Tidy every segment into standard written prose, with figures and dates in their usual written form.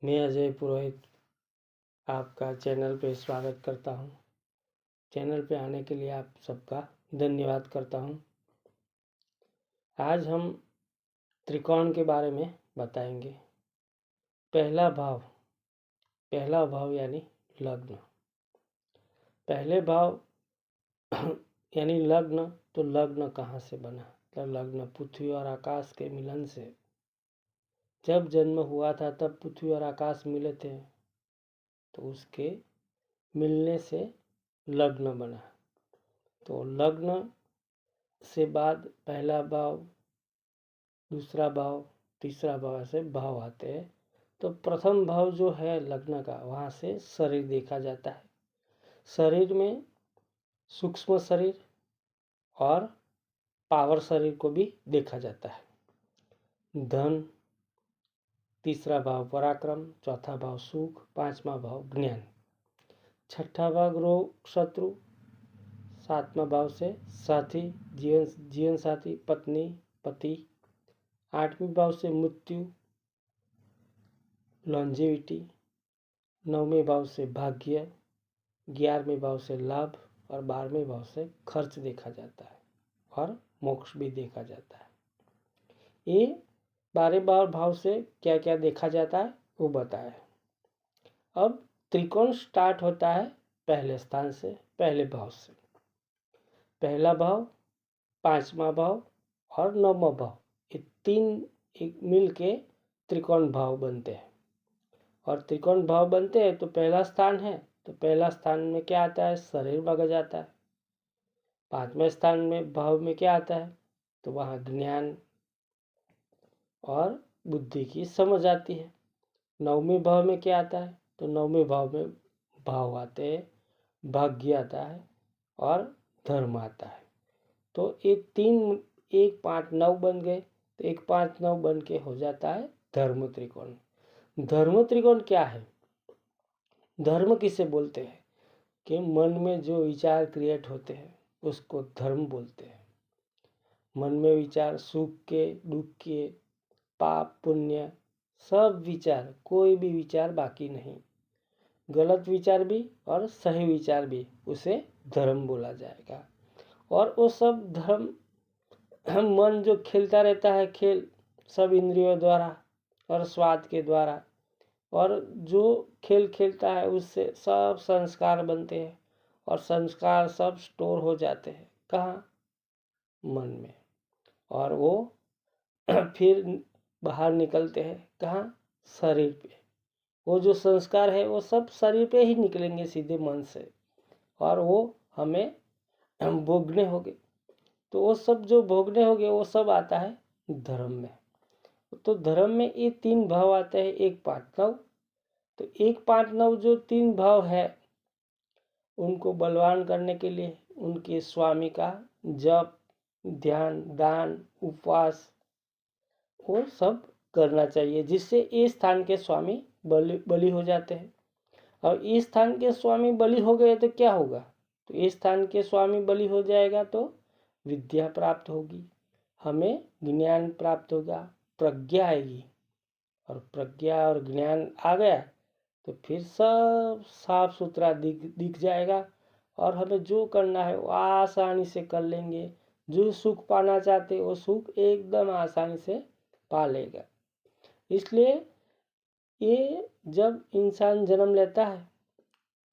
मैं अजय पुरोहित आपका चैनल पे स्वागत करता हूँ। चैनल पे आने के लिए आप सबका धन्यवाद करता हूँ। आज हम त्रिकोण के बारे में बताएंगे। पहला भाव यानी लग्न। पहले भाव यानी लग्न, तो लग्न कहाँ से बना? तो लग्न पृथ्वी और आकाश के मिलन से। जब जन्म हुआ था तब पृथ्वी और आकाश मिले थे, तो उसके मिलने से लग्न बना। तो लग्न से बाद पहला भाव, दूसरा भाव, तीसरा भाव, ऐसे भाव आते हैं। तो प्रथम भाव जो है लग्न का, वहाँ से शरीर देखा जाता है। शरीर में सूक्ष्म शरीर और पावर शरीर को भी देखा जाता है। धन, तीसरा भाव पराक्रम, चौथा भाव सुख, पांचवा भाव ज्ञान, छठा भाव रोग शत्रु, सातवां भाव से साथी, जीवन साथी, पत्नी पति, आठवें भाव से मृत्यु लॉन्जेविटी, नौवें भाव से भाग्य, 11वें भाव से लाभ और 12वें भाव से खर्च देखा जाता है और मोक्ष भी देखा जाता है। ये 12 भाव से क्या क्या देखा जाता है वो बताए। अब त्रिकोण स्टार्ट होता है पहले स्थान से, पहले भाव से। पहला भाव, पांचवा भाव और नौवां भाव, ये तीन एक मिल के त्रिकोण भाव बनते हैं। और त्रिकोण भाव बनते हैं तो पहला स्थान है, तो पहला स्थान में क्या आता है? शरीर भाग जाता है। पांचवें स्थान में भाव में क्या आता है? तो वहाँ ज्ञान और बुद्धि की समझ आती है। नौवें भाव में क्या आता है? तो नौवें भाव में भाव आते हैं, भाग्य आता है और धर्म आता है। तो ये तीन 1, 5, 9 बन गए, तो 1, 5, 9 बन के हो जाता है धर्म त्रिकोण। धर्म त्रिकोण क्या है? धर्म किसे बोलते हैं? कि मन में जो विचार क्रिएट होते हैं उसको धर्म बोलते हैं। मन में विचार, सुख के, दुख के, पाप पुण्य, सब विचार, कोई भी विचार बाकी नहीं। गलत विचार भी और सही विचार भी, उसे धर्म बोला जाएगा। और वो सब धर्म, मन जो खेलता रहता है खेल, सब इंद्रियों द्वारा और स्वाद के द्वारा, और जो खेल खेलता है उससे सब संस्कार बनते हैं और संस्कार सब स्टोर हो जाते हैं। कहाँ? मन में। और वो फिर बाहर निकलते हैं कहाँ? शरीर पे। वो जो संस्कार है वो सब शरीर पे ही निकलेंगे सीधे मन से, और वो हमें भोगने होंगे। तो वो सब जो भोगने होंगे वो सब आता है धर्म में। तो धर्म में ये 3 भाव आते हैं, 1, 5, 9। तो 1, 5, 9 जो 3 भाव है, उनको बलवान करने के लिए उनके स्वामी का जप, ध्यान, दान, उपवास, वो सब करना चाहिए, जिससे इस स्थान के स्वामी बलि हो जाते हैं। और इस स्थान के स्वामी बलि हो गए तो क्या होगा? तो इस स्थान के स्वामी बलि हो जाएगा तो विद्या प्राप्त होगी, हमें ज्ञान प्राप्त होगा, प्रज्ञा आएगी। और प्रज्ञा और ज्ञान आ गया तो फिर सब साफ सुथरा दिख जाएगा, और हमें जो करना है वो आसानी से कर लेंगे। जो सुख पाना चाहते वो सुख एकदम आसानी से पा लेगा। इसलिए ये जब इंसान जन्म लेता है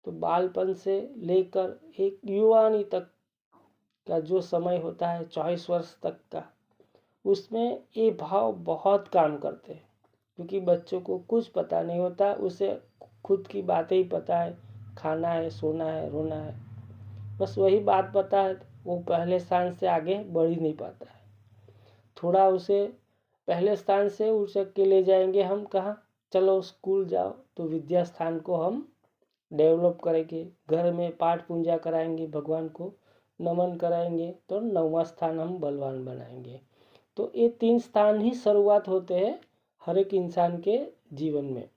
तो बालपन से लेकर एक युवानी तक का जो समय होता है, 24 वर्ष तक का, उसमें ये भाव बहुत काम करते हैं। क्योंकि बच्चों को कुछ पता नहीं होता, उसे खुद की बातें ही पता है, खाना है, सोना है, रोना है, बस वही बात पता है। वो पहले स्थान से आगे बढ़ ही नहीं पाता है। थोड़ा उसे पहले स्थान से उठ के ले जाएंगे हम, कहाँ? चलो स्कूल जाओ, तो विद्या स्थान को हम डेवलप करेंगे, घर में पाठ पूजा कराएंगे, भगवान को नमन कराएंगे, तो 9वां स्थान हम बलवान बनाएंगे। तो ये 3 स्थान ही शुरुआत होते हैं हर एक इंसान के जीवन में।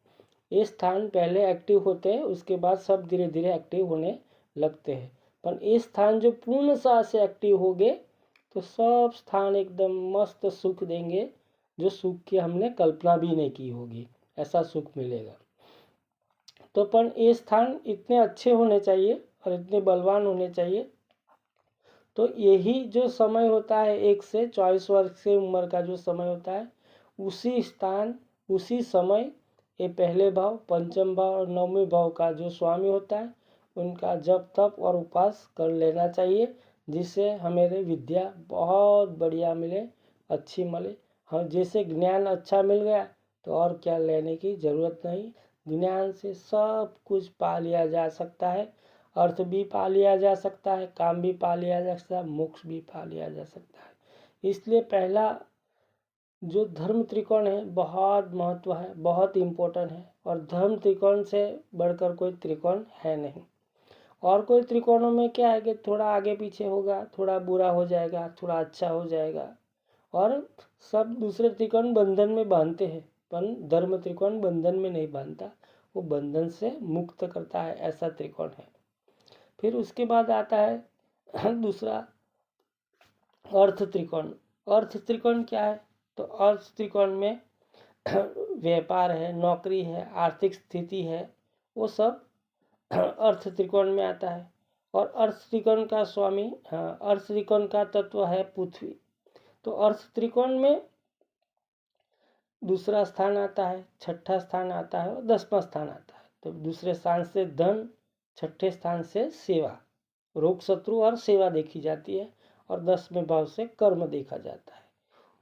ये स्थान पहले एक्टिव होते हैं, उसके बाद सब धीरे धीरे एक्टिव होने लगते हैं। पर ये स्थान जो पूर्णतः से एक्टिव हो गए तो सब स्थान एकदम मस्त सुख देंगे, जो सुख की हमने कल्पना भी नहीं की होगी, ऐसा सुख मिलेगा। तो पण ये स्थान इतने अच्छे होने चाहिए और इतने बलवान होने चाहिए। तो यही जो समय होता है 1 से 24 वर्ष की उम्र का जो समय होता है, उसी स्थान उसी समय ये पहले भाव, पंचम भाव और नवमें भाव का जो स्वामी होता है, उनका जप तप और उपास कर लेना चाहिए, जिससे हमें विद्या बहुत बढ़िया मिले, अच्छी मिले। हाँ, जैसे ज्ञान अच्छा मिल गया तो और क्या लेने की ज़रूरत नहीं। ज्ञान से सब कुछ पा लिया जा सकता है, अर्थ भी पा लिया जा सकता है, काम भी पा लिया जा सकता है, मोक्ष भी पा लिया जा सकता है। इसलिए पहला जो धर्म त्रिकोण है बहुत महत्व है, बहुत इम्पोर्टेंट है, और धर्म त्रिकोण से बढ़कर कोई त्रिकोण है नहीं। और कोई त्रिकोणों में क्या है कि थोड़ा आगे पीछे होगा, थोड़ा बुरा हो जाएगा, थोड़ा अच्छा हो जाएगा, और सब दूसरे त्रिकोण बंधन में बांधते हैं, पर धर्म त्रिकोण बंधन में नहीं बांधता, वो बंधन से मुक्त करता है, ऐसा त्रिकोण है। फिर उसके बाद आता है दूसरा अर्थ त्रिकोण। अर्थ त्रिकोण क्या है? तो अर्थ त्रिकोण में व्यापार है, नौकरी है, आर्थिक स्थिति है, वो सब अर्थ त्रिकोण में आता है। और अर्थ त्रिकोण का स्वामी, अर्थ त्रिकोण का तत्व है पृथ्वी। तो अर्थ त्रिकोण में दूसरा स्थान आता है, छठा स्थान आता है और 10वां स्थान आता है। तो दूसरे स्थान से धन, छठे स्थान से सेवा, रोग शत्रु और सेवा देखी जाती है, और 10वें भाव से कर्म देखा जाता है।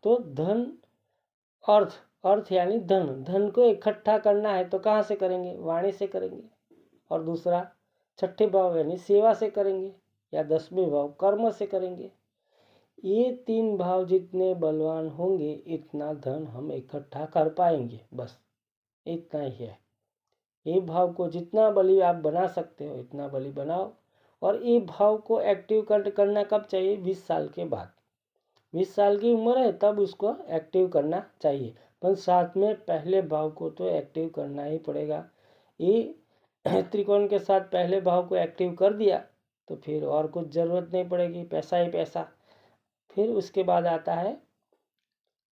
तो धन, अर्थ यानी धन, धन को इकट्ठा करना है तो कहाँ से करेंगे? वाणी से करेंगे। और दूसरा छठे भाव यानी सेवा से करेंगे, या 10वें भाव कर्म से करेंगे। ये 3 भाव जितने बलवान होंगे, इतना धन हम इकट्ठा कर पाएंगे। बस इतना ही है। ये भाव को जितना बली आप बना सकते हो, इतना बली बनाओ। और ये भाव को एक्टिव करना कब चाहिए? 20 साल के बाद। 20 साल की उम्र है तब उसको एक्टिव करना चाहिए, पर साथ में पहले भाव को तो एक्टिव करना ही पड़ेगा। ये त्रिकोण के साथ पहले भाव को एक्टिव कर दिया तो फिर और कुछ ज़रूरत नहीं पड़ेगी, पैसा ही पैसा। फिर उसके बाद आता है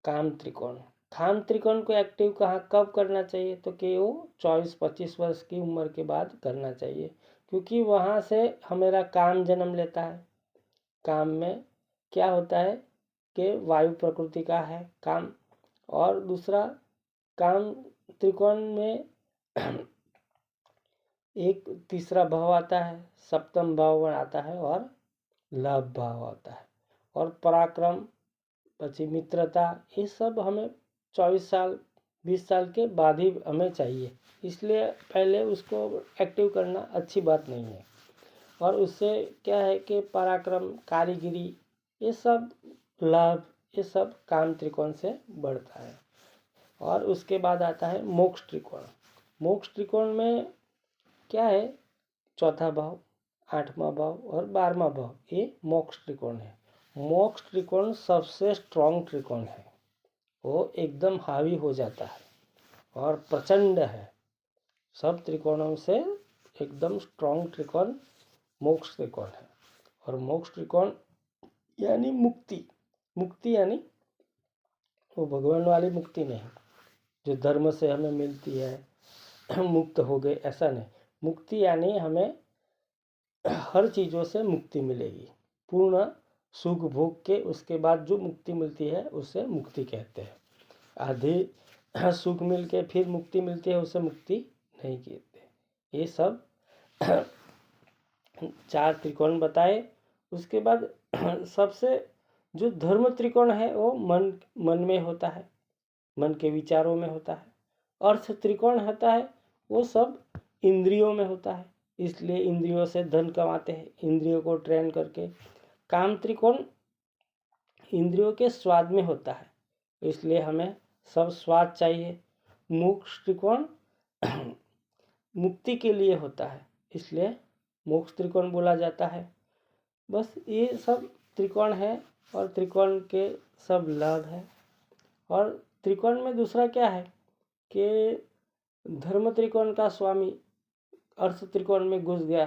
काम त्रिकोण। काम त्रिकोण को एक्टिव कब करना चाहिए? तो कि वो 24-25 वर्ष की उम्र के बाद करना चाहिए, क्योंकि वहाँ से हमारा काम जन्म लेता है। काम में क्या होता है कि वायु प्रकृति का है काम। और दूसरा काम त्रिकोण में एक तीसरा भाव आता है, सप्तम भाव आता है, और लाभ भाव आता है, और पराक्रम, पची मित्रता, ये सब हमें 24 साल 20 साल के बाद ही हमें चाहिए। इसलिए पहले उसको एक्टिव करना अच्छी बात नहीं है। और उससे क्या है कि पराक्रम, कारीगिरी, ये सब लाभ, ये सब काम त्रिकोण से बढ़ता है। और उसके बाद आता है मोक्ष त्रिकोण। मोक्ष त्रिकोण में क्या है? चौथा भाव, 8वां भाव और 12वां भाव, ये मोक्ष त्रिकोण है। मोक्ष त्रिकोण सबसे स्ट्रॉन्ग त्रिकोण है, वो एकदम हावी हो जाता है और प्रचंड है। सब त्रिकोणों से एकदम स्ट्रॉन्ग त्रिकोण मोक्ष त्रिकोण है। और मोक्ष त्रिकोण यानी मुक्ति। मुक्ति यानी वो भगवान वाली मुक्ति नहीं, जो धर्म से हमें मिलती है, मुक्त हो गए, ऐसा नहीं। मुक्ति यानी हमें हर चीज़ों से मुक्ति मिलेगी, पूर्ण सुख भोग के उसके बाद जो मुक्ति मिलती है उसे मुक्ति कहते हैं। आधी सुख मिल के फिर मुक्ति मिलती है, उसे मुक्ति नहीं कहते। ये सब 4 त्रिकोण बताए। उसके बाद सबसे जो धर्म त्रिकोण है वो मन में होता है, मन के विचारों में होता है। अर्थ त्रिकोण होता है वो सब इंद्रियों में होता है, इसलिए इंद्रियों से धन कमाते हैं, इंद्रियों को ट्रेन करके। काम त्रिकोण इंद्रियों के स्वाद में होता है, इसलिए हमें सब स्वाद चाहिए। मोक्ष त्रिकोण मुक्ति के लिए होता है, इसलिए मोक्ष त्रिकोण बोला जाता है। बस ये सब त्रिकोण है, और त्रिकोण के सब लाभ है। और त्रिकोण में दूसरा क्या है कि धर्म त्रिकोण का स्वामी अर्थ त्रिकोण में घुस गया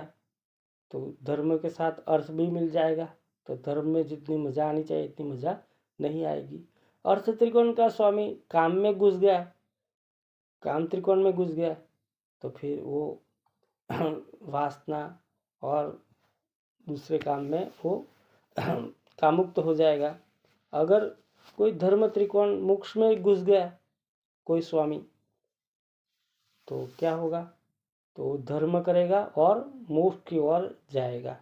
तो धर्म के साथ अर्थ भी मिल जाएगा, तो धर्म में जितनी मजा आनी चाहिए इतनी मजा नहीं आएगी। अर्थ त्रिकोण का स्वामी काम में घुस गया, काम त्रिकोण में घुस गया तो फिर वो वासना और दूसरे काम में वो कामुक्त हो जाएगा। अगर कोई धर्म त्रिकोण मोक्ष में घुस गया कोई स्वामी, तो क्या होगा? तो धर्म करेगा और मोक्ष की ओर जाएगा।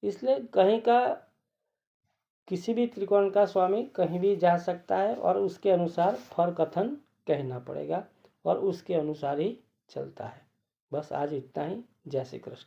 इसलिए कहीं का किसी भी त्रिकोण का स्वामी कहीं भी जा सकता है और उसके अनुसार फल कथन कहना पड़ेगा और उसके अनुसार ही चलता है। बस आज इतना ही। जय श्री कृष्ण।